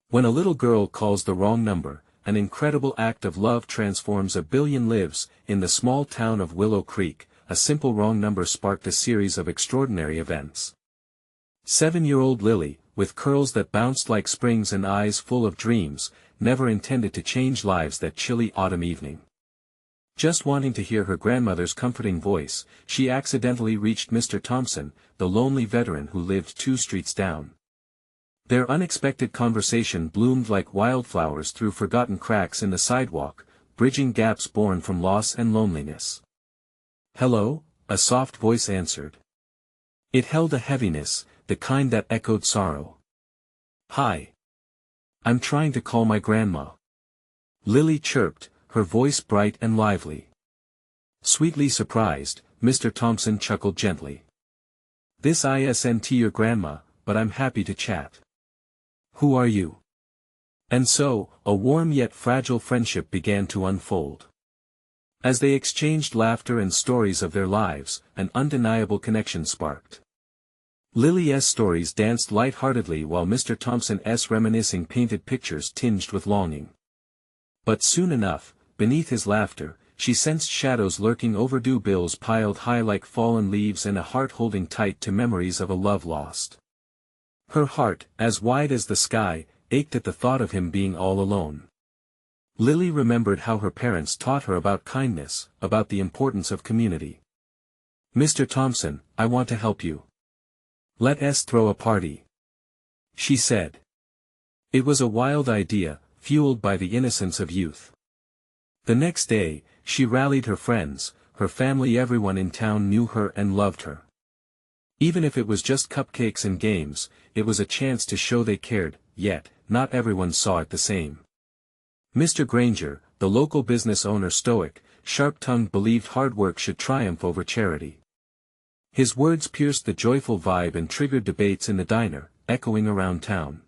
When a little girl calls the wrong number, an incredible act of love transforms a billion lives. In the small town of Willow Creek, a simple wrong number sparked a series of extraordinary events. 7-year-old Lily, with curls that bounced like springs and eyes full of dreams, never intended to change lives that chilly autumn evening. Just wanting to hear her grandmother's comforting voice, she accidentally reached Mr. Thompson, the lonely veteran who lived 2 streets down. Their unexpected conversation bloomed like wildflowers through forgotten cracks in the sidewalk, bridging gaps born from loss and loneliness. "Hello," a soft voice answered. It held a heaviness, the kind that echoed sorrow. "Hi. I'm trying to call my grandma," Lily chirped, her voice bright and lively. Sweetly surprised, Mr. Thompson chuckled gently. "This isn't your grandma, but I'm happy to chat. Who are you?" And so, a warm yet fragile friendship began to unfold. As they exchanged laughter and stories of their lives, an undeniable connection sparked. Lily's stories danced light-heartedly while Mr. Thompson's reminiscing painted pictures tinged with longing. But soon enough, beneath his laughter, she sensed shadows lurking, overdue bills piled high like fallen leaves, and a heart holding tight to memories of a love lost. Her heart, as wide as the sky, ached at the thought of him being all alone. Lily remembered how her parents taught her about kindness, about the importance of community. "Mr. Thompson, I want to help you. Let's throw a party," she said. It was a wild idea, fueled by the innocence of youth. The next day, she rallied her friends, her family. Everyone in town knew her and loved her. Even if it was just cupcakes and games, it was a chance to show they cared, yet, not everyone saw it the same. Mr. Granger, the local business owner, stoic, sharp-tongued, believed hard work should triumph over charity. His words pierced the joyful vibe and triggered debates in the diner, echoing around town.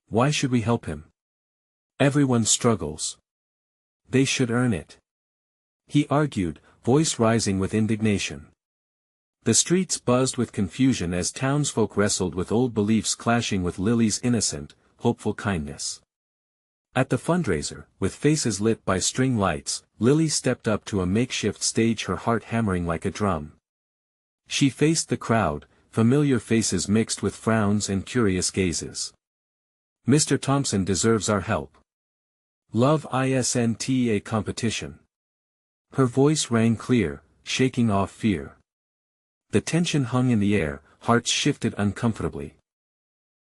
"Why should we help him? Everyone struggles. They should earn it," he argued, voice rising with indignation. The streets buzzed with confusion as townsfolk wrestled with old beliefs clashing with Lily's innocent, hopeful kindness. At the fundraiser, with faces lit by string lights, Lily stepped up to a makeshift stage, her heart hammering like a drum. She faced the crowd, familiar faces mixed with frowns and curious gazes. "Mr. Thompson deserves our help. Love isn't a competition." Her voice rang clear, shaking off fear. The tension hung in the air, hearts shifted uncomfortably.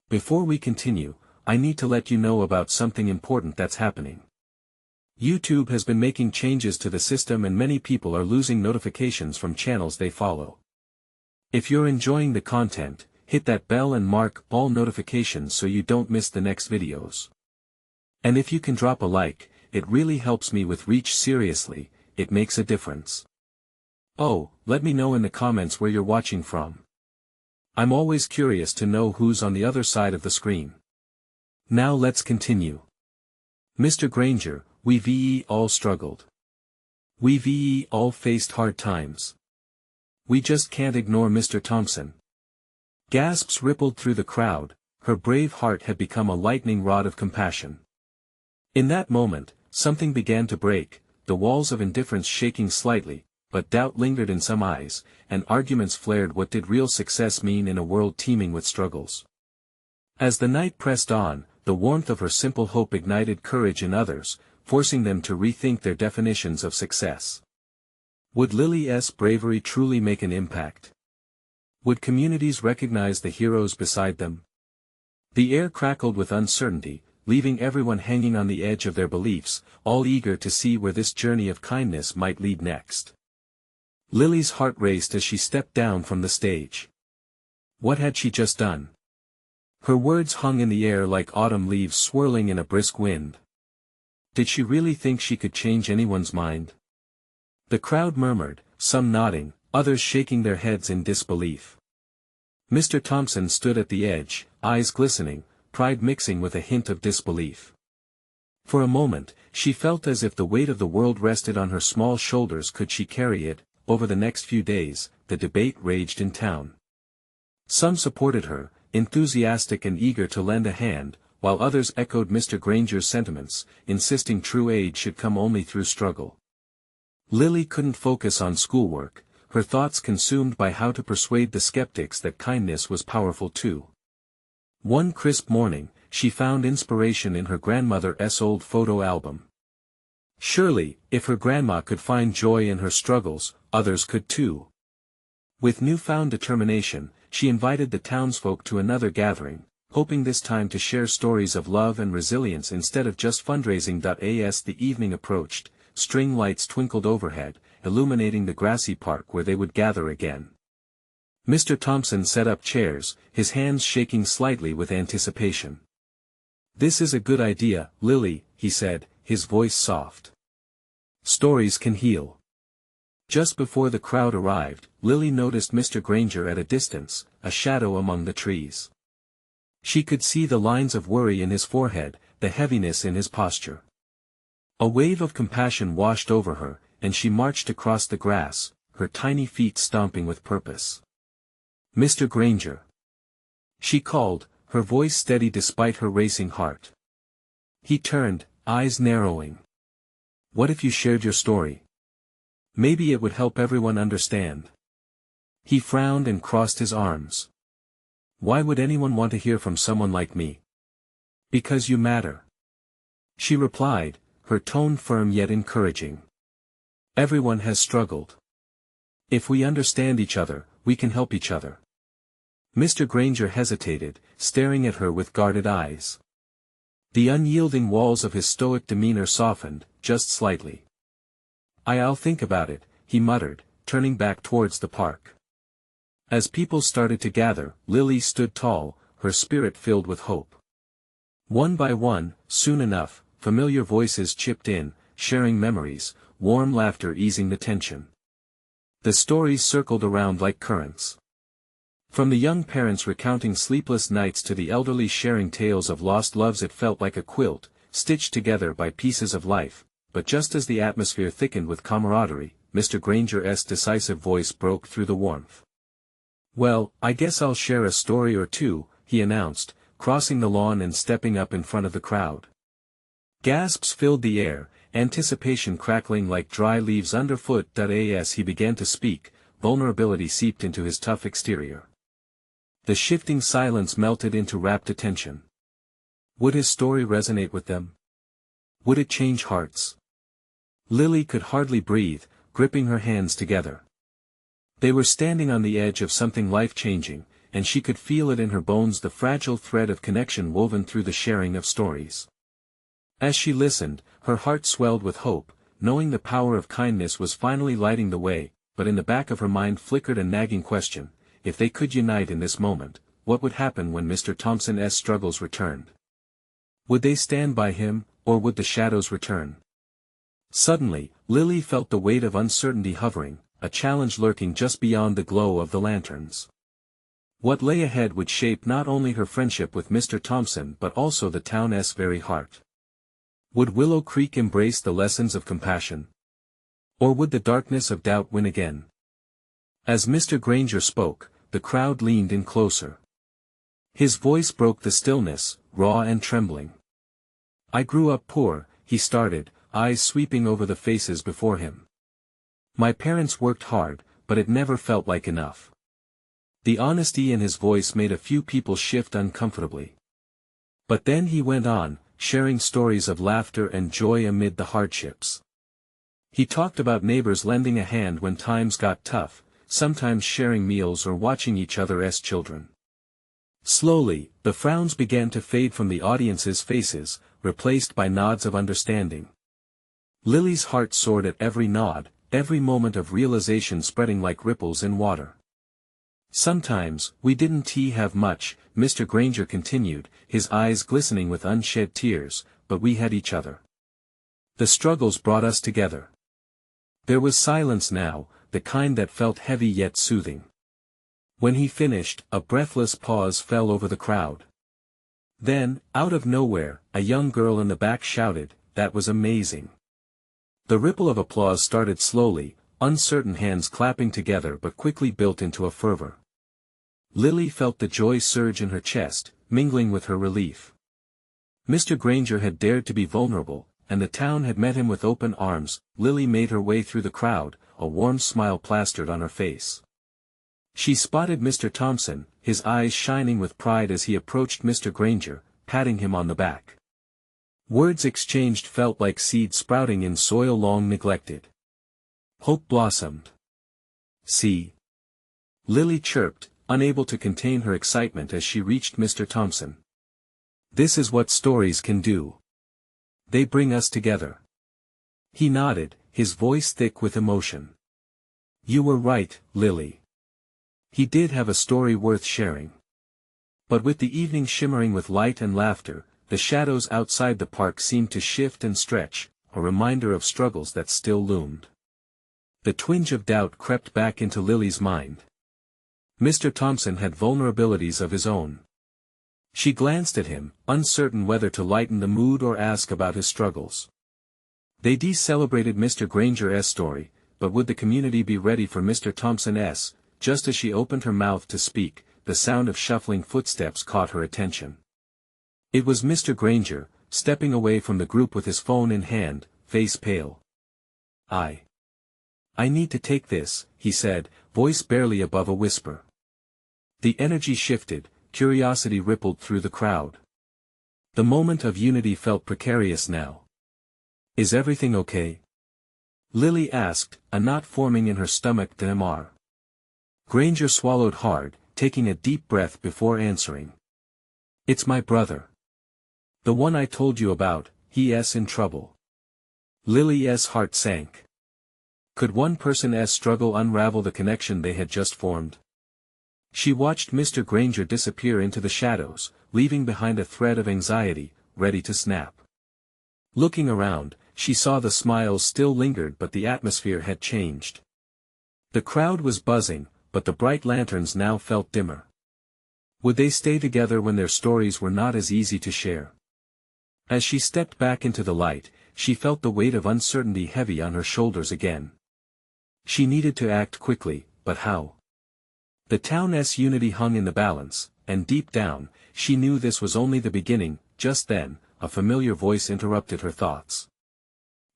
"Before we continue, I need to let you know about something important that's happening. YouTube has been making changes to the system and many people are losing notifications from channels they follow. If you're enjoying the content, hit that bell and mark all notifications so you don't miss the next videos. And if you can drop a like, it really helps me with reach. Seriously, it makes a difference. Oh, let me know in the comments where you're watching from. I'm always curious to know who's on the other side of the screen. Now let's continue. Mr. Granger, we've all struggled. We've all faced hard times. We just can't ignore Mr. Thompson." Gasps rippled through the crowd, her brave heart had become a lightning rod of compassion. In that moment, something began to break, the walls of indifference shaking slightly, but doubt lingered in some eyes, and arguments flared. What did real success mean in a world teeming with struggles? As the night pressed on, the warmth of her simple hope ignited courage in others, forcing them to rethink their definitions of success. Would Lily's bravery truly make an impact? Would communities recognize the heroes beside them? The air crackled with uncertainty, leaving everyone hanging on the edge of their beliefs, all eager to see where this journey of kindness might lead next. Lily's heart raced as she stepped down from the stage. What had she just done? Her words hung in the air like autumn leaves swirling in a brisk wind. Did she really think she could change anyone's mind? The crowd murmured, some nodding, others shaking their heads in disbelief. Mr. Thompson stood at the edge, eyes glistening, pride mixing with a hint of disbelief. For a moment, she felt as if the weight of the world rested on her small shoulders. Could she carry it? Over the next few days, the debate raged in town. Some supported her, enthusiastic and eager to lend a hand, while others echoed Mr. Granger's sentiments, insisting true aid should come only through struggle. Lily couldn't focus on schoolwork, her thoughts consumed by how to persuade the skeptics that kindness was powerful too. One crisp morning, she found inspiration in her grandmother's old photo album. Surely, if her grandma could find joy in her struggles, others could too. With newfound determination, she invited the townsfolk to another gathering, hoping this time to share stories of love and resilience instead of just fundraising. As the evening approached, string lights twinkled overhead, illuminating the grassy park where they would gather again. Mr. Thompson set up chairs, his hands shaking slightly with anticipation. "This is a good idea, Lily," he said, his voice soft. "Stories can heal." Just before the crowd arrived, Lily noticed Mr. Granger at a distance, a shadow among the trees. She could see the lines of worry in his forehead, the heaviness in his posture. A wave of compassion washed over her, and she marched across the grass, her tiny feet stomping with purpose. "Mr. Granger," she called, her voice steady despite her racing heart. He turned, eyes narrowing. "What if you shared your story? Maybe it would help everyone understand." He frowned and crossed his arms. "Why would anyone want to hear from someone like me?" "Because you matter," she replied, her tone firm yet encouraging. "Everyone has struggled. If we understand each other, we can help each other." Mr. Granger hesitated, staring at her with guarded eyes. The unyielding walls of his stoic demeanor softened, just slightly. "I'll think about it," he muttered, turning back towards the park. As people started to gather, Lily stood tall, her spirit filled with hope. One by one, soon enough, familiar voices chipped in, sharing memories, warm laughter easing the tension. The stories circled around like currents. From the young parents recounting sleepless nights to the elderly sharing tales of lost loves, it felt like a quilt, stitched together by pieces of life. But just as the atmosphere thickened with camaraderie, Mr. Granger's decisive voice broke through the warmth. "Well, I guess I'll share a story or two," he announced, crossing the lawn and stepping up in front of the crowd. Gasps filled the air, anticipation crackling like dry leaves underfoot. As he began to speak, vulnerability seeped into his tough exterior. The shifting silence melted into rapt attention. Would his story resonate with them? Would it change hearts? Lily could hardly breathe, gripping her hands together. They were standing on the edge of something life-changing, and she could feel it in her bones, the fragile thread of connection woven through the sharing of stories. As she listened, her heart swelled with hope, knowing the power of kindness was finally lighting the way, but in the back of her mind flickered a nagging question: if they could unite in this moment, what would happen when Mr. Thompson's struggles returned? Would they stand by him, or would the shadows return? Suddenly, Lily felt the weight of uncertainty hovering, a challenge lurking just beyond the glow of the lanterns. What lay ahead would shape not only her friendship with Mr. Thompson but also the town's very heart. Would Willow Creek embrace the lessons of compassion? Or would the darkness of doubt win again? As Mr. Granger spoke, the crowd leaned in closer. His voice broke the stillness, raw and trembling. "I grew up poor," he started, eyes sweeping over the faces before him. "My parents worked hard, but it never felt like enough." The honesty in his voice made a few people shift uncomfortably. But then he went on, sharing stories of laughter and joy amid the hardships. He talked about neighbors lending a hand when times got tough, sometimes sharing meals or watching each other as children. Slowly, the frowns began to fade from the audience's faces, replaced by nods of understanding. Lily's heart soared at every nod, every moment of realization spreading like ripples in water. "Sometimes, we didn't have much," Mr. Granger continued, his eyes glistening with unshed tears, "but we had each other. The struggles brought us together." There was silence now, the kind that felt heavy yet soothing. When he finished, a breathless pause fell over the crowd. Then, out of nowhere, a young girl in the back shouted, "That was amazing." The ripple of applause started slowly, uncertain hands clapping together but quickly built into a fervor. Lily felt the joy surge in her chest, mingling with her relief. Mr. Granger had dared to be vulnerable, and the town had met him with open arms. Lily made her way through the crowd, a warm smile plastered on her face. She spotted Mr. Thompson, his eyes shining with pride as he approached Mr. Granger, patting him on the back. Words exchanged felt like seeds sprouting in soil long neglected. Hope blossomed. "See?" Lily chirped, unable to contain her excitement as she reached Mr. Thompson. "This is what stories can do. They bring us together." He nodded, his voice thick with emotion. "You were right, Lily. He did have a story worth sharing." But with the evening shimmering with light and laughter, the shadows outside the park seemed to shift and stretch, a reminder of struggles that still loomed. The twinge of doubt crept back into Lily's mind. Mr. Thompson had vulnerabilities of his own. She glanced at him, uncertain whether to lighten the mood or ask about his struggles. They celebrated Mr. Granger's story, but would the community be ready for Mr. Thompson's? Just as she opened her mouth to speak, the sound of shuffling footsteps caught her attention. It was Mr. Granger, stepping away from the group with his phone in hand, face pale. I need to take this," he said, voice barely above a whisper. The energy shifted, curiosity rippled through the crowd. The moment of unity felt precarious now. "Is everything okay?" Lily asked, a knot forming in her stomach. Dmr. Granger swallowed hard, taking a deep breath before answering. "It's my brother. The one I told you about, he's in trouble." Lily's heart sank. Could one person's struggle unravel the connection they had just formed? She watched Mr. Granger disappear into the shadows, leaving behind a thread of anxiety, ready to snap. Looking around, she saw the smiles still lingered but the atmosphere had changed. The crowd was buzzing, but the bright lanterns now felt dimmer. Would they stay together when their stories were not as easy to share? As she stepped back into the light, she felt the weight of uncertainty heavy on her shoulders again. She needed to act quickly, but how? The town's unity hung in the balance, and deep down, she knew this was only the beginning. Just then, a familiar voice interrupted her thoughts.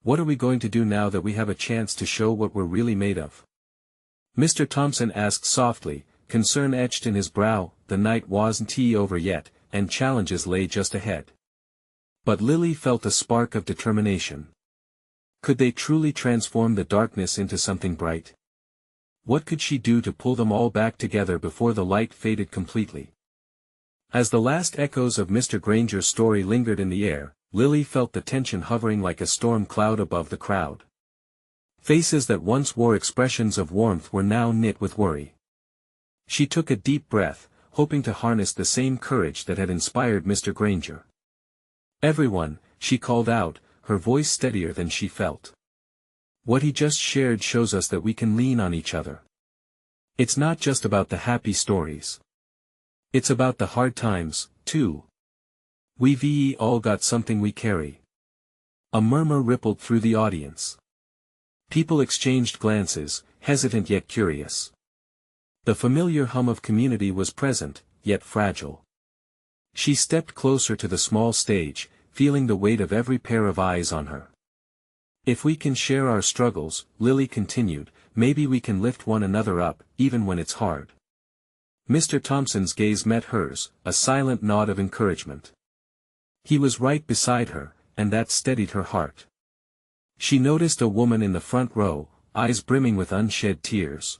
"What are we going to do now that we have a chance to show what we're really made of?" Mr. Thompson asked softly, concern etched in his brow. The night wasn't over yet, and challenges lay just ahead. But Lily felt a spark of determination. Could they truly transform the darkness into something bright? What could she do to pull them all back together before the light faded completely? As the last echoes of Mr. Granger's story lingered in the air, Lily felt the tension hovering like a storm cloud above the crowd. Faces that once wore expressions of warmth were now knit with worry. She took a deep breath, hoping to harness the same courage that had inspired Mr. Granger. "Everyone," she called out, her voice steadier than she felt. "What he just shared shows us that we can lean on each other. It's not just about the happy stories. It's about the hard times, too. We've all got something we carry." A murmur rippled through the audience. People exchanged glances, hesitant yet curious. The familiar hum of community was present, yet fragile. She stepped closer to the small stage, feeling the weight of every pair of eyes on her. "If we can share our struggles," Lily continued, "maybe we can lift one another up, even when it's hard." Mr. Thompson's gaze met hers, a silent nod of encouragement. He was right beside her, and that steadied her heart. She noticed a woman in the front row, eyes brimming with unshed tears.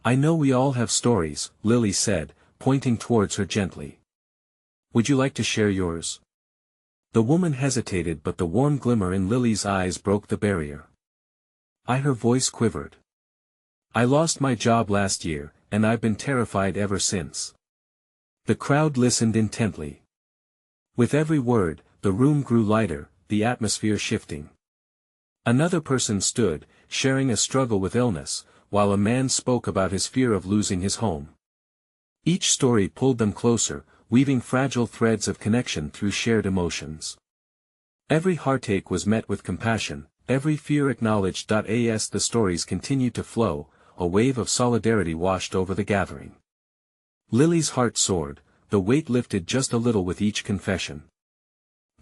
"I know we all have stories," Lily said, pointing towards her gently. "Would you like to share yours?" The woman hesitated, but the warm glimmer in Lily's eyes broke the barrier. Her voice quivered. "I lost my job last year, and I've been terrified ever since." The crowd listened intently. With every word, the room grew lighter, the atmosphere shifting. Another person stood, sharing a struggle with illness, while a man spoke about his fear of losing his home. Each story pulled them closer, weaving fragile threads of connection through shared emotions. Every heartache was met with compassion, every fear acknowledged. As the stories continued to flow, a wave of solidarity washed over the gathering. Lily's heart soared, the weight lifted just a little with each confession.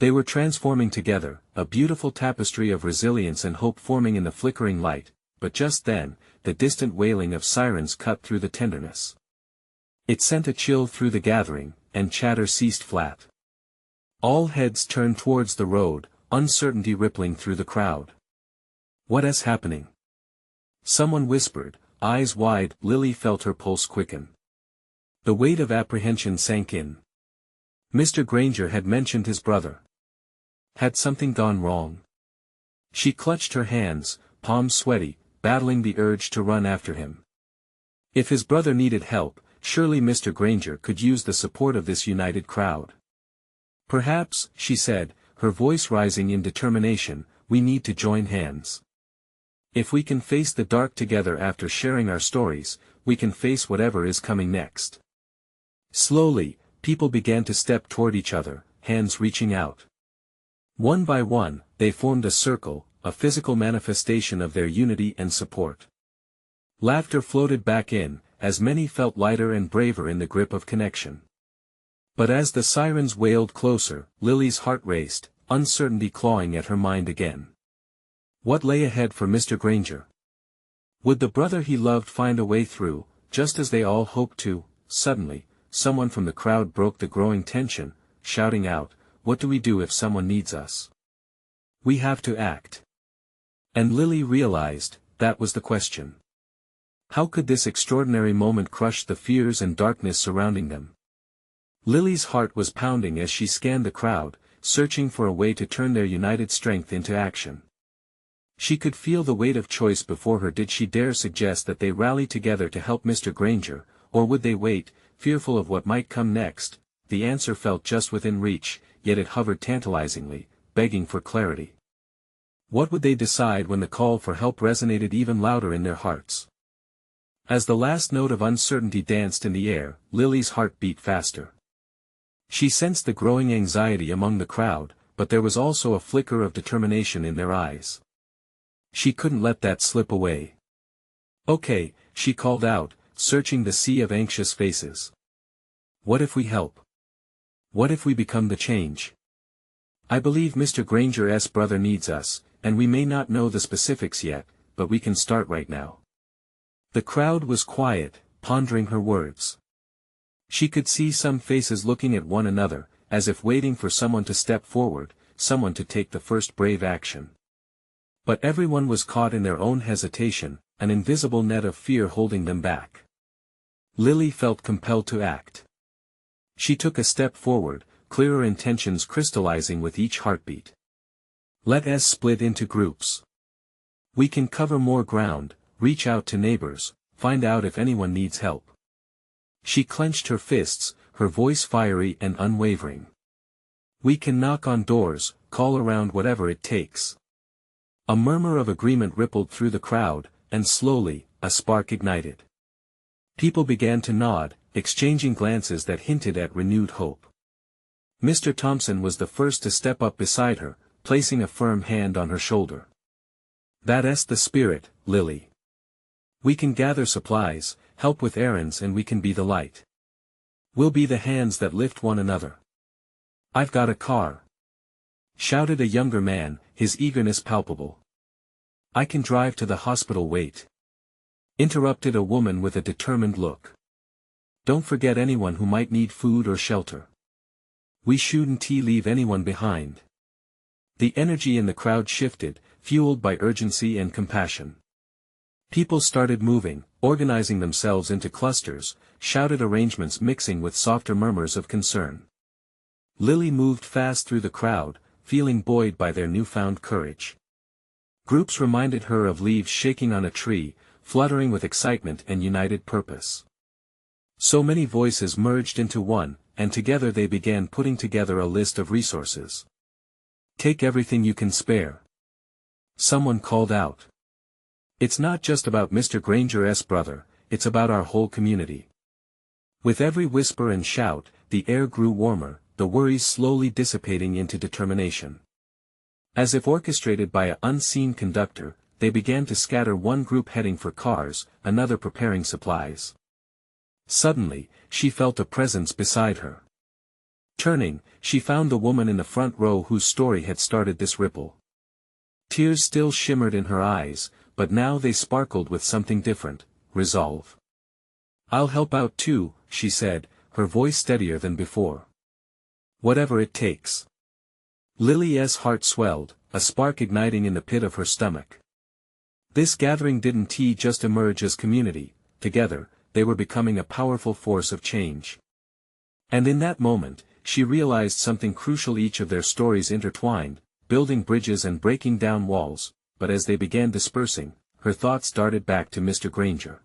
They were transforming together, a beautiful tapestry of resilience and hope forming in the flickering light, but just then, the distant wailing of sirens cut through the tenderness. It sent a chill through the gathering, and chatter ceased flat. All heads turned towards the road, uncertainty rippling through the crowd. "What is happening?" someone whispered, eyes wide. Lily felt her pulse quicken. The weight of apprehension sank in. Mr. Granger had mentioned his brother. Had something gone wrong? She clutched her hands, palms sweaty, battling the urge to run after him. If his brother needed help, surely Mr. Granger could use the support of this united crowd. "Perhaps," she said, her voice rising in determination, "we need to join hands. If we can face the dark together after sharing our stories, we can face whatever is coming next." Slowly, people began to step toward each other, hands reaching out. One by one, they formed a circle, a physical manifestation of their unity and support. Laughter floated back in, as many felt lighter and braver in the grip of connection. But as the sirens wailed closer, Lily's heart raced, uncertainty clawing at her mind again. What lay ahead for Mr. Granger? Would the brother he loved find a way through, just as they all hoped to? Suddenly, someone from the crowd broke the growing tension, shouting out, "What do we do if someone needs us? We have to act." And Lily realized, that was the question. How could this extraordinary moment crush the fears and darkness surrounding them? Lily's heart was pounding as she scanned the crowd, searching for a way to turn their united strength into action. She could feel the weight of choice before her. Did she dare suggest that they rally together to help Mr. Granger, or would they wait, fearful of what might come next? The answer felt just within reach, yet it hovered tantalizingly, begging for clarity. What would they decide when the call for help resonated even louder in their hearts? As the last note of uncertainty danced in the air, Lily's heart beat faster. She sensed the growing anxiety among the crowd, but there was also a flicker of determination in their eyes. She couldn't let that slip away. "Okay," she called out, searching the sea of anxious faces. "What if we help? What if we become the change? I believe Mr. Granger's brother needs us, and we may not know the specifics yet, but we can start right now." The crowd was quiet, pondering her words. She could see some faces looking at one another, as if waiting for someone to step forward, someone to take the first brave action. But everyone was caught in their own hesitation, an invisible net of fear holding them back. Lily felt compelled to act. She took a step forward, clearer intentions crystallizing with each heartbeat. "Let us split into groups. We can cover more ground, reach out to neighbors, find out if anyone needs help." She clenched her fists, her voice fiery and unwavering. "We can knock on doors, call around, whatever it takes." A murmur of agreement rippled through the crowd, and slowly, a spark ignited. People began to nod, exchanging glances that hinted at renewed hope. Mr. Thompson was the first to step up beside her, placing a firm hand on her shoulder. "That's the spirit, Lily. We can gather supplies, help with errands, and we can be the light. We'll be the hands that lift one another." "I've got a car," shouted a younger man, his eagerness palpable. "I can drive to the hospital." "Wait," interrupted a woman with a determined look. "Don't forget anyone who might need food or shelter. We shouldn't leave anyone behind." The energy in the crowd shifted, fueled by urgency and compassion. People started moving, organizing themselves into clusters, shouted arrangements mixing with softer murmurs of concern. Lily moved fast through the crowd, feeling buoyed by their newfound courage. Groups reminded her of leaves shaking on a tree, fluttering with excitement and united purpose. So many voices merged into one, and together they began putting together a list of resources. "Take everything you can spare," someone called out. "It's not just about Mr. Granger's brother, it's about our whole community." With every whisper and shout, the air grew warmer, the worries slowly dissipating into determination. As if orchestrated by an unseen conductor, they began to scatter, one group heading for cars, another preparing supplies. Suddenly, she felt a presence beside her. Turning, she found the woman in the front row whose story had started this ripple. Tears still shimmered in her eyes, but now they sparkled with something different: resolve. "I'll help out too," she said, her voice steadier than before. "Whatever it takes." Lily's heart swelled, a spark igniting in the pit of her stomach. This gathering didn't just emerge as community; together, they were becoming a powerful force of change. And in that moment, she realized something crucial: each of their stories intertwined, building bridges and breaking down walls, but as they began dispersing, her thoughts darted back to Mr. Granger.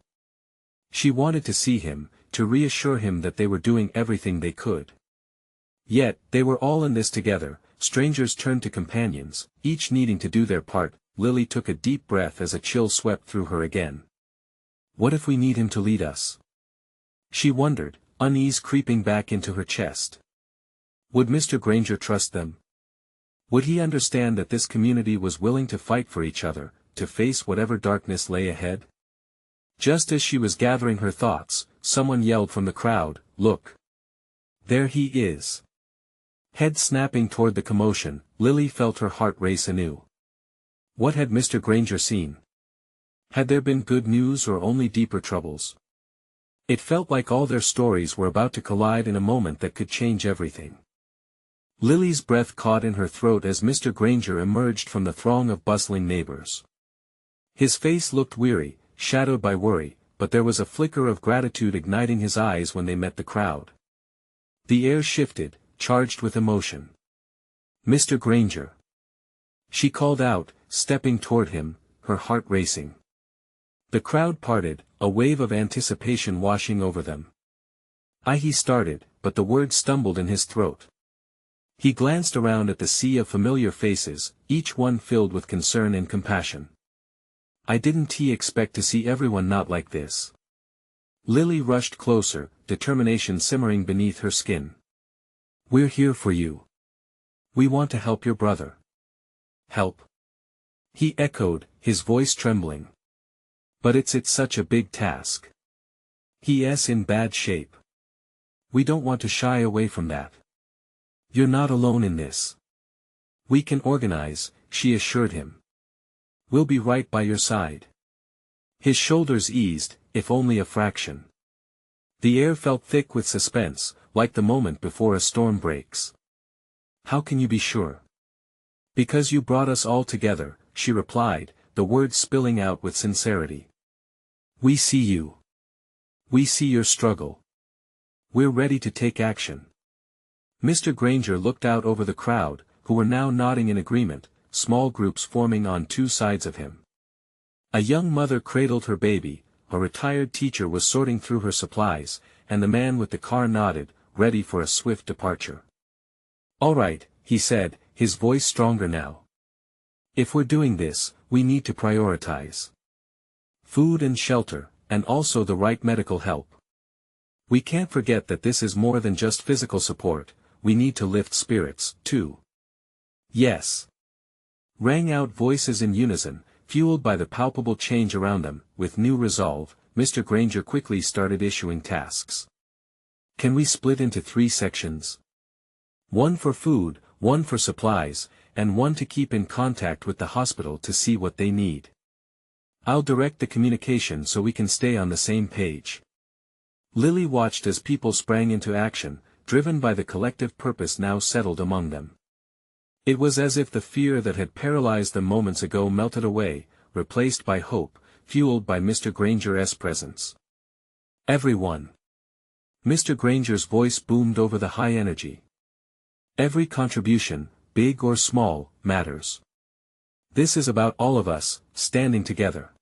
She wanted to see him, to reassure him that they were doing everything they could. Yet, they were all in this together. Strangers turned to companions, each needing to do their part. Lily took a deep breath as a chill swept through her again. What if we need him to lead us? She wondered, unease creeping back into her chest. Would Mr. Granger trust them? Would he understand that this community was willing to fight for each other, to face whatever darkness lay ahead? Just as she was gathering her thoughts, someone yelled from the crowd, "Look! There he is!" Head snapping toward the commotion, Lily felt her heart race anew. What had Mr. Granger seen? Had there been good news or only deeper troubles? It felt like all their stories were about to collide in a moment that could change everything. Lily's breath caught in her throat as Mr. Granger emerged from the throng of bustling neighbors. His face looked weary, shadowed by worry, but there was a flicker of gratitude igniting his eyes when they met the crowd. The air shifted, charged with emotion. "Mr. Granger!" she called out, stepping toward him, her heart racing. The crowd parted, a wave of anticipation washing over them. He started, but the words stumbled in his throat. He glanced around at the sea of familiar faces, each one filled with concern and compassion. "I didn't expect to see everyone not like this." Lily rushed closer, determination simmering beneath her skin. "We're here for you. We want to help your brother." "Help?" he echoed, his voice trembling. "But it's such a big task. He's in bad shape. We don't want to shy away from that." "You're not alone in this. We can organize," she assured him. "We'll be right by your side." His shoulders eased, if only a fraction. The air felt thick with suspense, like the moment before a storm breaks. "How can you be sure?" "Because you brought us all together," she replied, the words spilling out with sincerity. "We see you. We see your struggle. We're ready to take action." Mr. Granger looked out over the crowd, who were now nodding in agreement, small groups forming on two sides of him. A young mother cradled her baby, a retired teacher was sorting through her supplies, and the man with the car nodded, ready for a swift departure. "All right," he said, his voice stronger now. "If we're doing this, we need to prioritize food and shelter, and also the right medical help. We can't forget that this is more than just physical support, we need to lift spirits, too." "Yes!" rang out voices in unison, fueled by the palpable change around them. With new resolve, Mr. Granger quickly started issuing tasks. "Can we split into 3 sections? One for food, one for supplies, and one to keep in contact with the hospital to see what they need. I'll direct the communication so we can stay on the same page." Lily watched as people sprang into action, driven by the collective purpose now settled among them. It was as if the fear that had paralyzed them moments ago melted away, replaced by hope, fueled by Mr. Granger's presence. "Everyone!" Mr. Granger's voice boomed over the high energy. "Every contribution, big or small, matters. This is about all of us, standing together."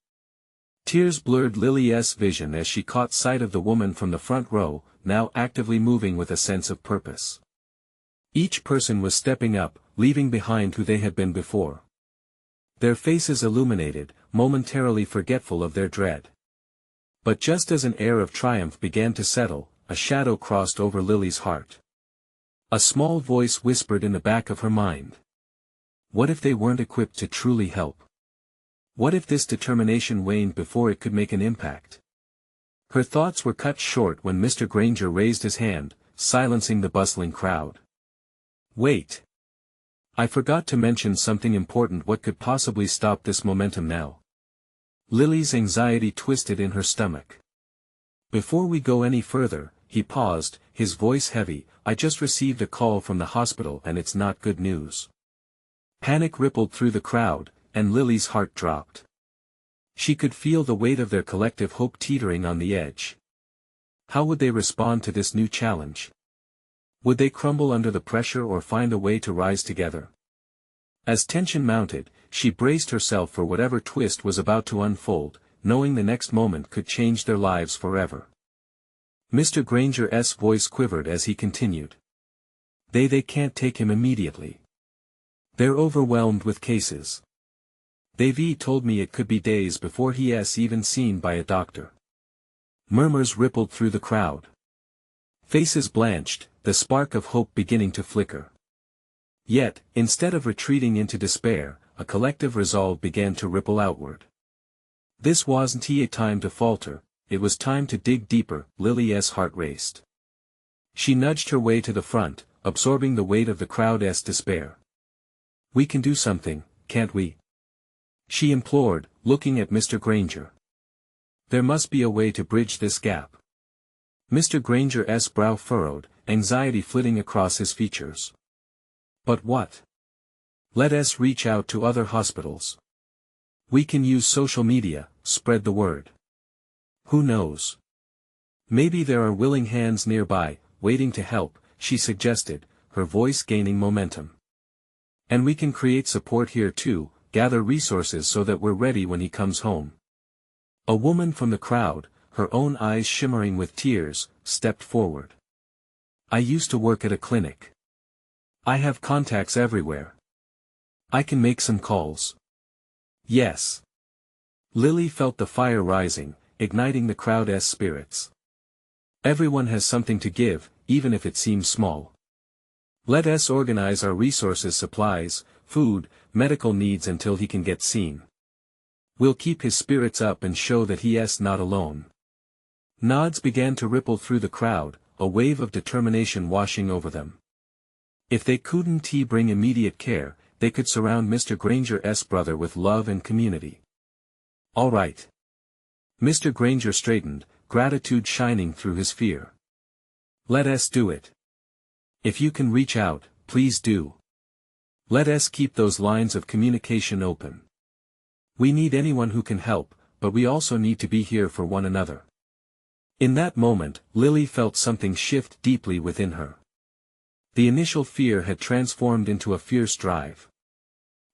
Tears blurred Lily's vision as she caught sight of the woman from the front row, now actively moving with a sense of purpose. Each person was stepping up, leaving behind who they had been before. Their faces illuminated, momentarily forgetful of their dread. But just as an air of triumph began to settle, a shadow crossed over Lily's heart. A small voice whispered in the back of her mind. What if they weren't equipped to truly help? What if this determination waned before it could make an impact? Her thoughts were cut short when Mr. Granger raised his hand, silencing the bustling crowd. Wait. I forgot to mention something important. What could possibly stop this momentum now? Lily's anxiety twisted in her stomach. Before we go any further, he paused, his voice heavy, I just received a call from the hospital and it's not good news. Panic rippled through the crowd, and Lily's heart dropped. She could feel the weight of their collective hope teetering on the edge. How would they respond to this new challenge? Would they crumble under the pressure or find a way to rise together? As tension mounted, she braced herself for whatever twist was about to unfold, knowing the next moment could change their lives forever. Mr. Granger's voice quivered as he continued. They can't take him immediately. They're overwhelmed with cases. They've told me it could be days before he's even seen by a doctor. Murmurs rippled through the crowd. Faces blanched, the spark of hope beginning to flicker. Yet, instead of retreating into despair, a collective resolve began to ripple outward. This wasn't a time to falter, it was time to dig deeper. Lily's heart raced. She nudged her way to the front, absorbing the weight of the crowd's despair. We can do something, can't we? She implored, looking at Mr. Granger. There must be a way to bridge this gap. Mr. Granger's brow furrowed, anxiety flitting across his features. But what? Let us reach out to other hospitals. We can use social media, spread the word. Who knows? Maybe there are willing hands nearby, waiting to help, she suggested, her voice gaining momentum. And we can create support here too, gather resources so that we're ready when he comes home. A woman from the crowd, her own eyes shimmering with tears, stepped forward. I used to work at a clinic. I have contacts everywhere. I can make some calls. Yes. Lily felt the fire rising, igniting the crowd's spirits. Everyone has something to give, even if it seems small. Let us organize our resources, supplies, food, medical needs until he can get seen. We'll keep his spirits up and show that he's not alone. Nods began to ripple through the crowd, a wave of determination washing over them. If they couldn't bring immediate care, they could surround Mr. Granger's brother with love and community. All right. Mr. Granger straightened, gratitude shining through his fear. Let us do it. If you can reach out, please do. Let us keep those lines of communication open. We need anyone who can help, but we also need to be here for one another. In that moment, Lily felt something shift deeply within her. The initial fear had transformed into a fierce drive.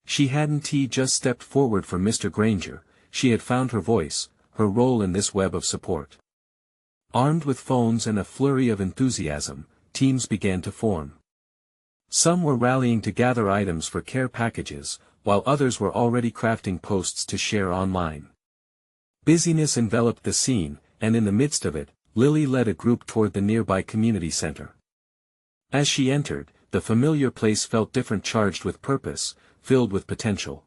She hadn't just stepped forward for Mr. Granger, she had found her voice, her role in this web of support. Armed with phones and a flurry of enthusiasm, teams began to form. Some were rallying to gather items for care packages, while others were already crafting posts to share online. Busyness enveloped the scene, and in the midst of it, Lily led a group toward the nearby community center. As she entered, the familiar place felt different, charged with purpose, filled with potential.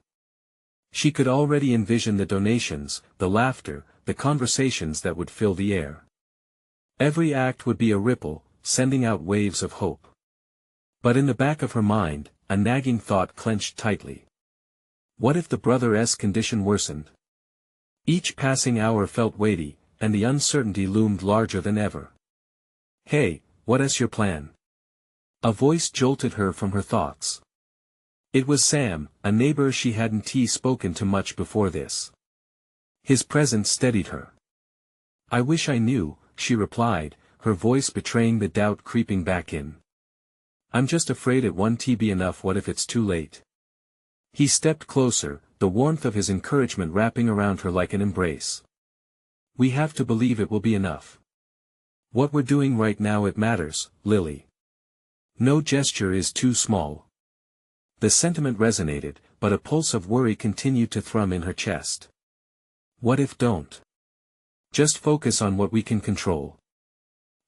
She could already envision the donations, the laughter, the conversations that would fill the air. Every act would be a ripple, sending out waves of hope. But in the back of her mind, a nagging thought clenched tightly. What if the brother's condition worsened? Each passing hour felt weighty, and the uncertainty loomed larger than ever. Hey, what's your plan? A voice jolted her from her thoughts. It was Sam, a neighbor she hadn't spoken to much before this. His presence steadied her. I wish I knew, she replied, her voice betraying the doubt creeping back in. I'm just afraid it won't be enough. What if it's too late? He stepped closer, the warmth of his encouragement wrapping around her like an embrace. We have to believe it will be enough. What we're doing right now, it matters, Lily. No gesture is too small. The sentiment resonated, but a pulse of worry continued to thrum in her chest. What if don't? Just focus on what we can control.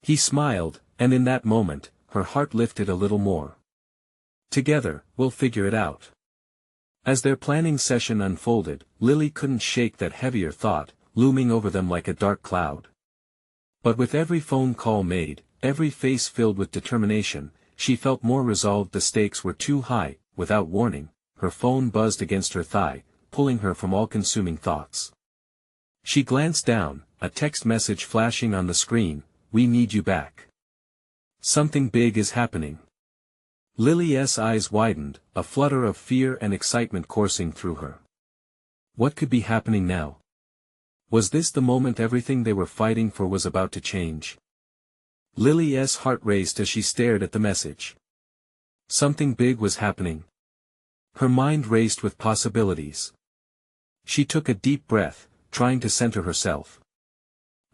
He smiled, and in that moment, her heart lifted a little more. Together, we'll figure it out. As their planning session unfolded, Lily couldn't shake that heavier thought, looming over them like a dark cloud. But with every phone call made, every face filled with determination, she felt more resolved. The stakes were too high. Without warning, her phone buzzed against her thigh, pulling her from all-consuming thoughts. She glanced down, a text message flashing on the screen, "We need you back. Something big is happening." Lily's eyes widened, a flutter of fear and excitement coursing through her. What could be happening now? Was this the moment everything they were fighting for was about to change? Lily's heart raced as she stared at the message. Something big was happening. Her mind raced with possibilities. She took a deep breath, trying to center herself.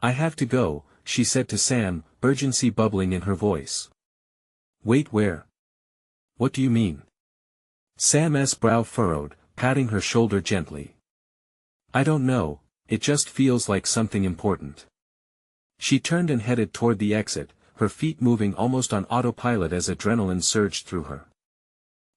"I have to go," she said to Sam, urgency bubbling in her voice. "Wait, where? What do you mean?" Sam's brow furrowed, patting her shoulder gently. "I don't know, it just feels like something important." She turned and headed toward the exit, her feet moving almost on autopilot as adrenaline surged through her.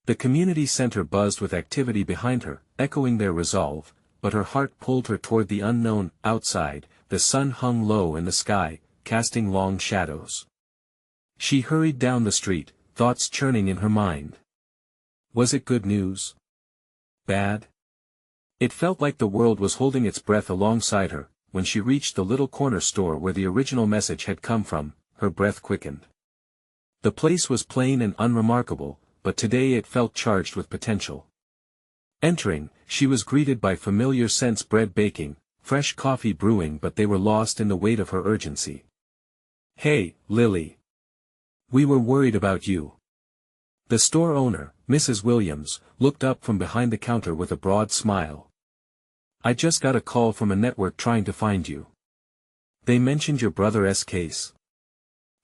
The community center buzzed with activity behind her, echoing their resolve, but her heart pulled her toward the unknown. Outside, the sun hung low in the sky, casting long shadows. She hurried down the street, thoughts churning in her mind. Was it good news? Bad? It felt like the world was holding its breath alongside her. When she reached the little corner store where the original message had come from, her breath quickened. The place was plain and unremarkable, but today it felt charged with potential. Entering, she was greeted by familiar scents: bread baking, fresh coffee brewing, but they were lost in the weight of her urgency. "Hey, Lily. We were worried about you." The store owner, Mrs. Williams, looked up from behind the counter with a broad smile. "I just got a call from a network trying to find you. They mentioned your brother's case."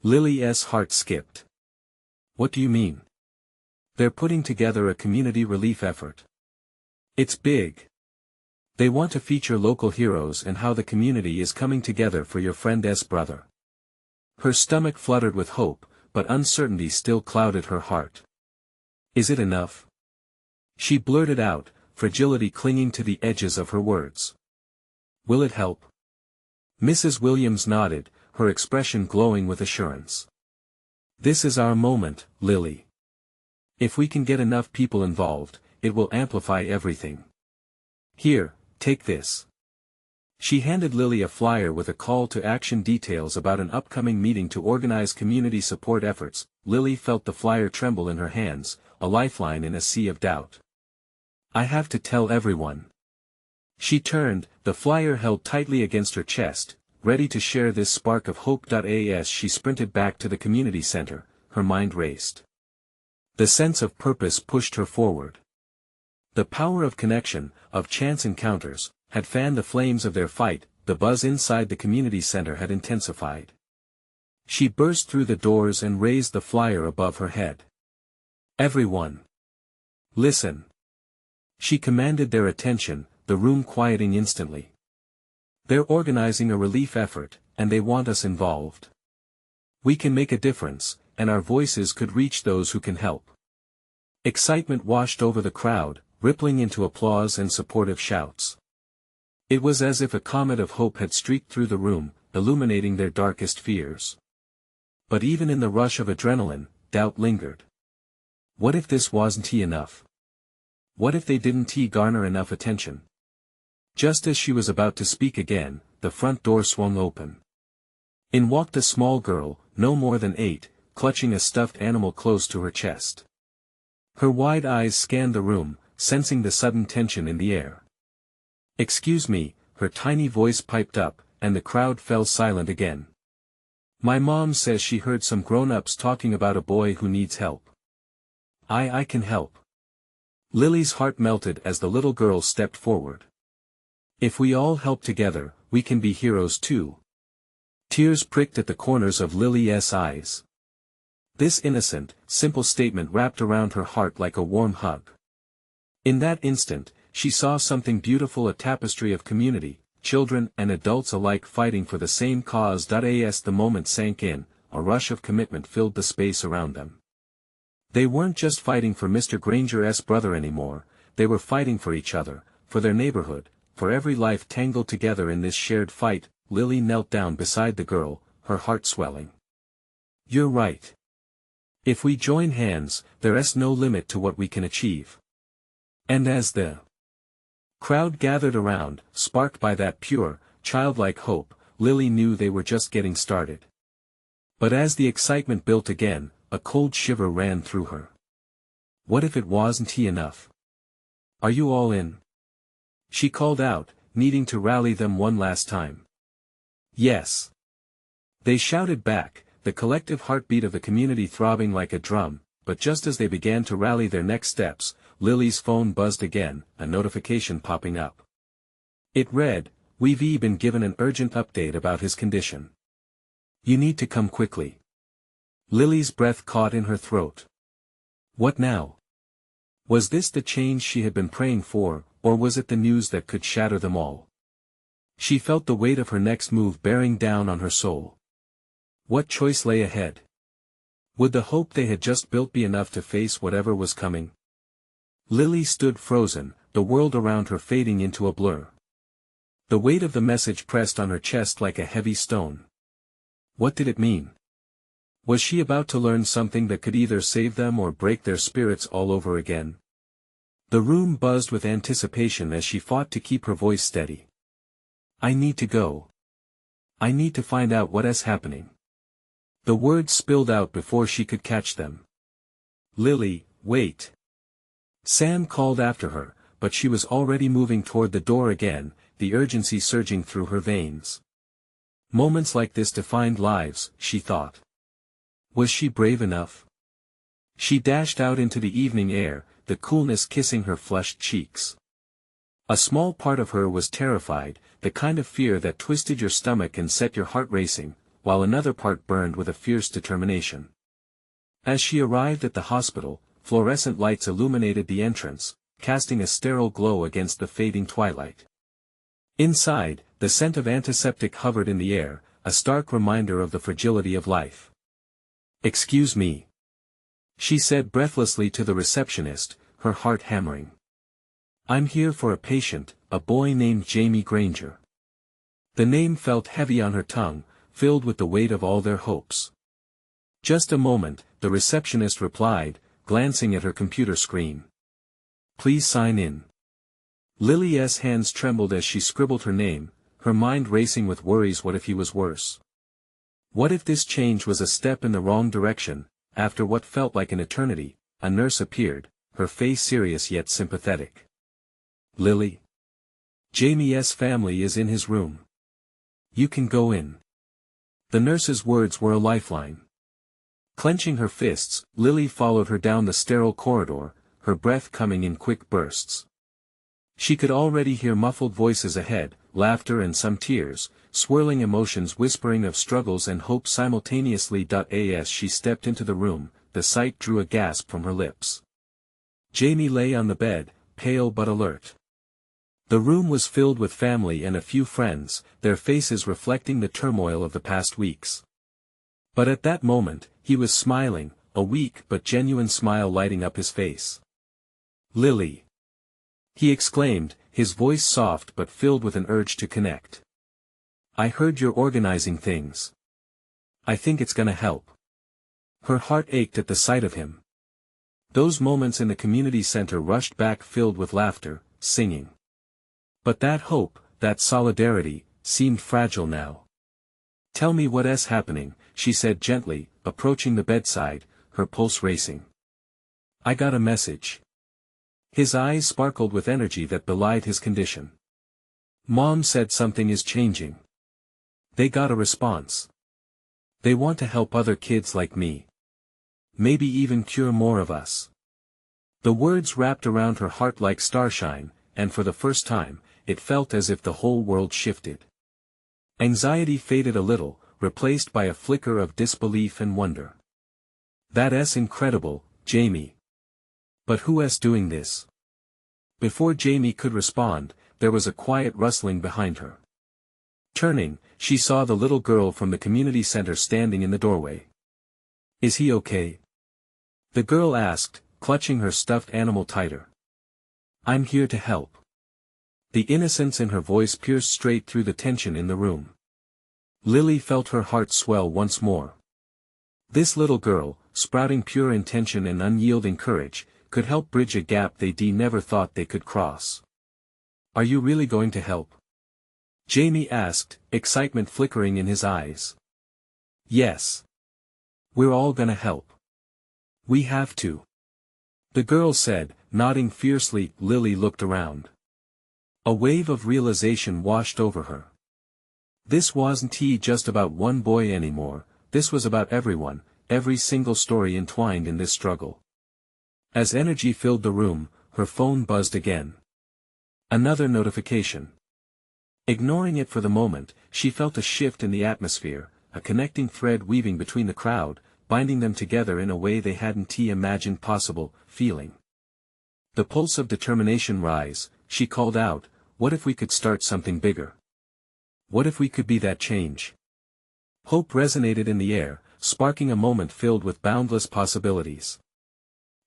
Lily's heart skipped. "What do you mean?" "They're putting together a community relief effort. It's big. They want to feature local heroes and how the community is coming together for your friend's brother." Her stomach fluttered with hope, but uncertainty still clouded her heart. "Is it enough?" She blurted out, fragility clinging to the edges of her words. "Will it help?" Mrs. Williams nodded, her expression glowing with assurance. "This is our moment, Lily. If we can get enough people involved, it will amplify everything. Here, take this." She handed Lily a flyer with a call to action, details about an upcoming meeting to organize community support efforts. Lily felt the flyer tremble in her hands, a lifeline in a sea of doubt. "I have to tell everyone." She turned, the flyer held tightly against her chest, ready to share this spark of hope. As she sprinted back to the community center, her mind raced. The sense of purpose pushed her forward. The power of connection, of chance encounters, had fanned the flames of their fight. The buzz inside the community center had intensified. She burst through the doors and raised the flyer above her head. "Everyone! Listen!" She commanded their attention, the room quieting instantly. "They're organizing a relief effort, and they want us involved. We can make a difference, and our voices could reach those who can help." Excitement washed over the crowd, rippling into applause and supportive shouts. It was as if a comet of hope had streaked through the room, illuminating their darkest fears. But even in the rush of adrenaline, doubt lingered. What if this wasn't enough? What if they didn't garner enough attention? Just as she was about to speak again, the front door swung open. In walked a small girl, no more than 8, clutching a stuffed animal close to her chest. Her wide eyes scanned the room, sensing the sudden tension in the air. "Excuse me," her tiny voice piped up, and the crowd fell silent again. "My mom says she heard some grown-ups talking about a boy who needs help. I can help." Lily's heart melted as the little girl stepped forward. "If we all help together, we can be heroes too." Tears pricked at the corners of Lily's eyes. This innocent, simple statement wrapped around her heart like a warm hug. In that instant, she saw something beautiful, a tapestry of community, children and adults alike fighting for the same cause. As the moment sank in, a rush of commitment filled the space around them. They weren't just fighting for Mr. Granger's brother anymore, they were fighting for each other, for their neighborhood, for every life tangled together in this shared fight. Lily knelt down beside the girl, her heart swelling. "You're right. If we join hands, there's no limit to what we can achieve. And as the crowd gathered around, sparked by that pure, childlike hope, Lily knew they were just getting started. But as the excitement built again, a cold shiver ran through her. What if it wasn't enough? Are you all in? She called out, needing to rally them one last time. Yes. They shouted back, the collective heartbeat of the community throbbing like a drum, but just as they began to rally their next steps, Lily's phone buzzed again, a notification popping up. It read, "We've been given an urgent update about his condition. You need to come quickly." Lily's breath caught in her throat. What now? Was this the change she had been praying for, or was it the news that could shatter them all? She felt the weight of her next move bearing down on her soul. What choice lay ahead? Would the hope they had just built be enough to face whatever was coming? Lily stood frozen, the world around her fading into a blur. The weight of the message pressed on her chest like a heavy stone. What did it mean? Was she about to learn something that could either save them or break their spirits all over again? The room buzzed with anticipation as she fought to keep her voice steady. I need to go. I need to find out what is happening. The words spilled out before she could catch them. Lily, wait. Sam called after her, but she was already moving toward the door again, the urgency surging through her veins. Moments like this defined lives, she thought. Was she brave enough? She dashed out into the evening air, the coolness kissing her flushed cheeks. A small part of her was terrified, the kind of fear that twisted your stomach and set your heart racing, while another part burned with a fierce determination. As she arrived at the hospital, fluorescent lights illuminated the entrance, casting a sterile glow against the fading twilight. Inside, the scent of antiseptic hovered in the air, a stark reminder of the fragility of life. Excuse me. She said breathlessly to the receptionist, her heart hammering. I'm here for a patient, a boy named Jamie Granger. The name felt heavy on her tongue, filled with the weight of all their hopes. Just a moment, the receptionist replied, glancing at her computer screen. Please sign in. Lily's hands trembled as she scribbled her name, her mind racing with worries. What if he was worse? What if this change was a step in the wrong direction? After what felt like an eternity, a nurse appeared, her face serious yet sympathetic. Lily. Jamie's family is in his room. You can go in. The nurse's words were a lifeline. Clenching her fists, Lily followed her down the sterile corridor, her breath coming in quick bursts. She could already hear muffled voices ahead, laughter and some tears, swirling emotions whispering of struggles and hope simultaneously. As she stepped into the room, the sight drew a gasp from her lips. Jamie lay on the bed, pale but alert. The room was filled with family and a few friends, their faces reflecting the turmoil of the past weeks. But at that moment, he was smiling, a weak but genuine smile lighting up his face. Lily. He exclaimed, his voice soft but filled with an urge to connect. I heard you're organizing things. I think it's gonna help. Her heart ached at the sight of him. Those moments in the community center rushed back filled with laughter, singing. But that hope, that solidarity, seemed fragile now. Tell me what's happening, she said gently, approaching the bedside, her pulse racing. I got a message. His eyes sparkled with energy that belied his condition. Mom said something is changing. They got a response. They want to help other kids like me. Maybe even cure more of us. The words wrapped around her heart like starshine, and for the first time, it felt as if the whole world shifted. Anxiety faded a little, replaced by a flicker of disbelief and wonder. That's incredible, Jamie. But who's doing this? Before Jamie could respond, there was a quiet rustling behind her. Turning, she saw the little girl from the community center standing in the doorway. Is he okay? The girl asked, clutching her stuffed animal tighter. I'm here to help. The innocence in her voice pierced straight through the tension in the room. Lily felt her heart swell once more. This little girl, sprouting pure intention and unyielding courage, could help bridge a gap they never thought they could cross. "Are you really going to help?" Jamie asked, excitement flickering in his eyes. "Yes. We're all gonna help. We have to," the girl said, nodding fiercely. Lily looked around. A wave of realization washed over her. This wasn't just about one boy anymore, this was about everyone, every single story entwined in this struggle. As energy filled the room, her phone buzzed again. Another notification. Ignoring it for the moment, she felt a shift in the atmosphere, a connecting thread weaving between the crowd, binding them together in a way they hadn't imagined possible. Feeling the pulse of determination rise, she called out, "What if we could start something bigger? What if we could be that change?" Hope resonated in the air, sparking a moment filled with boundless possibilities.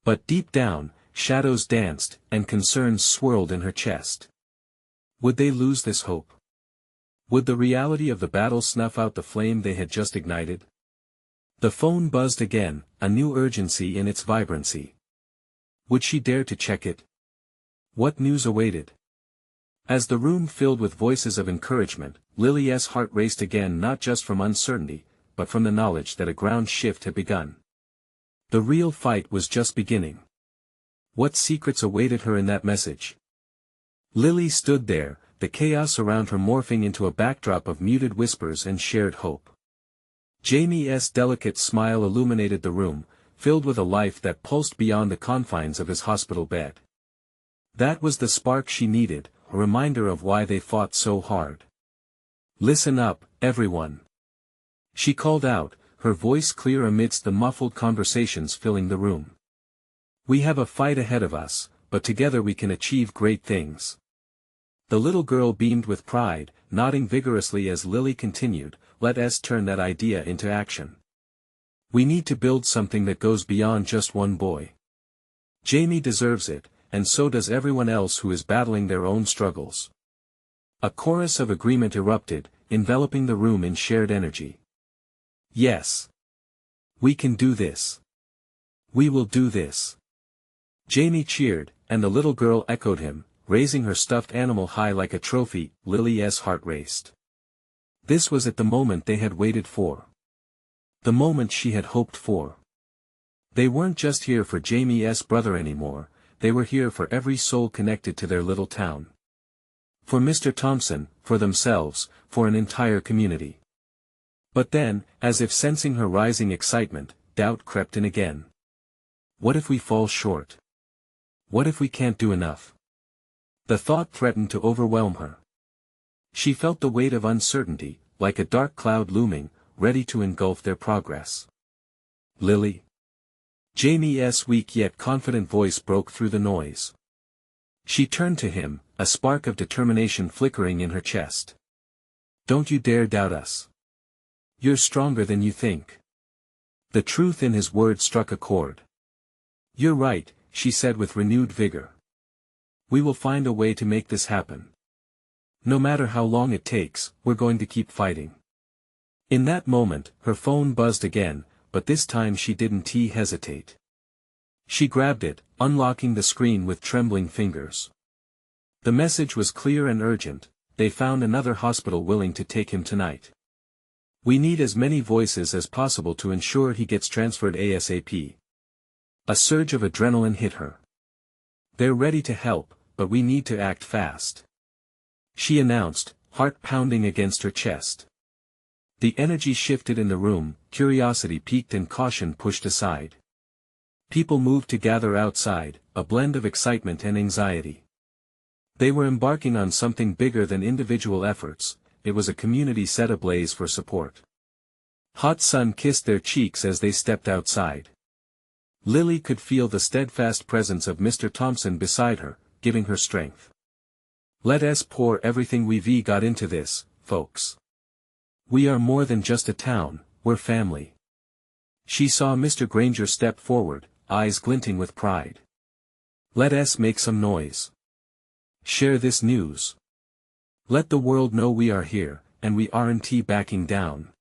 But deep down, shadows danced, and concerns swirled in her chest. Would they lose this hope? Would the reality of the battle snuff out the flame they had just ignited? The phone buzzed again, a new urgency in its vibrancy. Would she dare to check it? What news awaited? As the room filled with voices of encouragement, Lily's heart raced again, not just from uncertainty, but from the knowledge that a ground shift had begun. The real fight was just beginning. What secrets awaited her in that message? Lily stood there, the chaos around her morphing into a backdrop of muted whispers and shared hope. Jamie's delicate smile illuminated the room, filled with a life that pulsed beyond the confines of his hospital bed. That was the spark she needed, a reminder of why they fought so hard. "Listen up, everyone," she called out, her voice clear amidst the muffled conversations filling the room. "We have a fight ahead of us, but together we can achieve great things." The little girl beamed with pride, nodding vigorously as Lily continued, "Let us turn that idea into action. We need to build something that goes beyond just one boy. Jamie deserves it, and so does everyone else who is battling their own struggles." A chorus of agreement erupted, enveloping the room in shared energy. "Yes. We can do this. We will do this." Jamie cheered, and the little girl echoed him, raising her stuffed animal high like a trophy. Lily's heart raced. This was it, the moment they had waited for. The moment she had hoped for. They weren't just here for Jamie's brother anymore, they were here for every soul connected to their little town. For Mr. Thompson, for themselves, for an entire community. But then, as if sensing her rising excitement, doubt crept in again. What if we fall short? What if we can't do enough? The thought threatened to overwhelm her. She felt the weight of uncertainty, like a dark cloud looming, ready to engulf their progress. "Lily?" Jamie's weak yet confident voice broke through the noise. She turned to him, a spark of determination flickering in her chest. "Don't you dare doubt us. You're stronger than you think." The truth in his words struck a chord. "You're right," she said with renewed vigor. "We will find a way to make this happen. No matter how long it takes, we're going to keep fighting." In that moment, her phone buzzed again, but this time she didn't hesitate. She grabbed it, unlocking the screen with trembling fingers. The message was clear and urgent: they found another hospital willing to take him tonight. "We need as many voices as possible to ensure he gets transferred ASAP." A surge of adrenaline hit her. "They're ready to help, but we need to act fast," she announced, heart pounding against her chest. The energy shifted in the room, curiosity piqued and caution pushed aside. People moved to gather outside, a blend of excitement and anxiety. They were embarking on something bigger than individual efforts, it was a community set ablaze for support. Hot sun kissed their cheeks as they stepped outside. Lily could feel the steadfast presence of Mr. Thompson beside her, giving her strength. "Let us pour everything we've got into this, folks. We are more than just a town, we're family." She saw Mr. Granger step forward, eyes glinting with pride. "Let us make some noise. Share this news. Let the world know we are here, and we aren't backing down."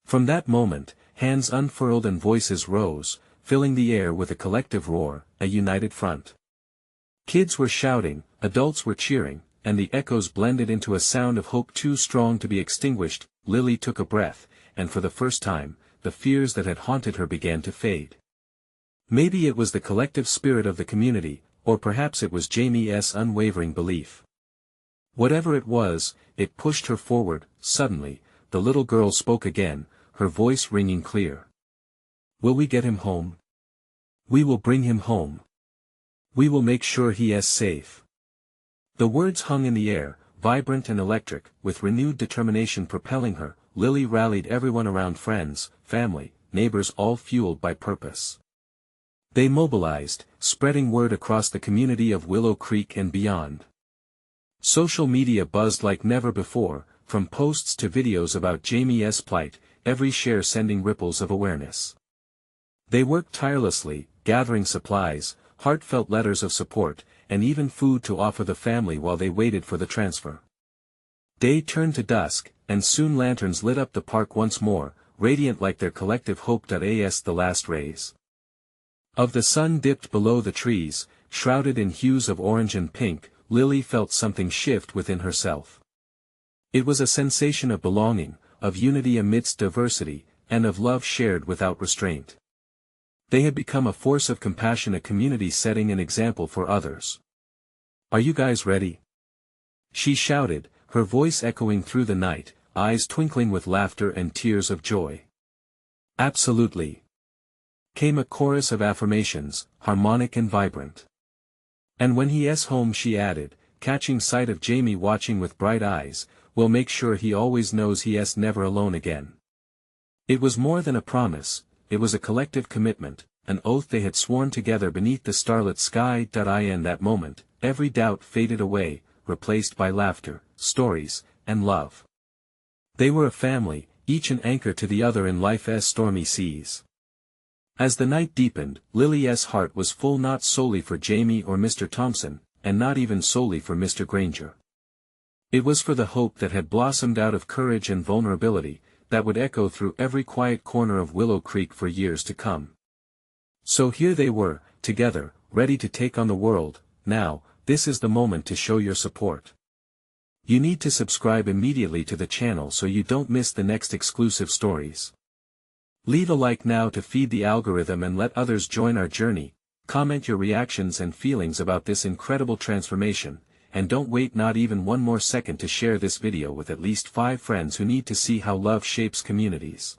From that moment, hands unfurled and voices rose, filling the air with a collective roar, a united front. Kids were shouting, adults were cheering, and the echoes blended into a sound of hope too strong to be extinguished. Lily took a breath, and for the first time, the fears that had haunted her began to fade. Maybe it was the collective spirit of the community, or perhaps it was Jamie's unwavering belief. Whatever it was, it pushed her forward. Suddenly, the little girl spoke again, her voice ringing clear. "Will we get him home? We will bring him home. We will make sure he is safe." The words hung in the air, vibrant and electric, with renewed determination propelling her. Lily rallied everyone around, friends, family, neighbors, all fueled by purpose. They mobilized, spreading word across the community of Willow Creek and beyond. Social media buzzed like never before, from posts to videos about Jamie's plight, every share sending ripples of awareness. They worked tirelessly, gathering supplies, heartfelt letters of support, and even food to offer the family while they waited for the transfer. Day turned to dusk, and soon lanterns lit up the park once more, radiant like their collective hope. As the last rays of the sun dipped below the trees, shrouded in hues of orange and pink, Lily felt something shift within herself. It was a sensation of belonging, of unity amidst diversity, and of love shared without restraint. They had become a force of compassion, a community setting an example for others. "Are you guys ready?" she shouted, her voice echoing through the night, eyes twinkling with laughter and tears of joy. "Absolutely," came a chorus of affirmations, harmonic and vibrant. "And when he's home," she added, catching sight of Jamie watching with bright eyes, "we'll make sure he always knows he's never alone again." It was more than a promise, it was a collective commitment, an oath they had sworn together beneath the starlit sky. In that moment, every doubt faded away, replaced by laughter, stories, and love. They were a family, each an anchor to the other in life's stormy seas. As the night deepened, Lily's heart was full, not solely for Jamie or Mr. Thompson, and not even solely for Mr. Granger. It was for the hope that had blossomed out of courage and vulnerability, that would echo through every quiet corner of Willow Creek for years to come. So here they were, together, ready to take on the world. Now, this is the moment to show your support. You need to subscribe immediately to the channel so you don't miss the next exclusive stories. Leave a like now to feed the algorithm and let others join our journey. Comment your reactions and feelings about this incredible transformation, and don't wait not even one more second to share this video with at least 5 friends who need to see how love shapes communities.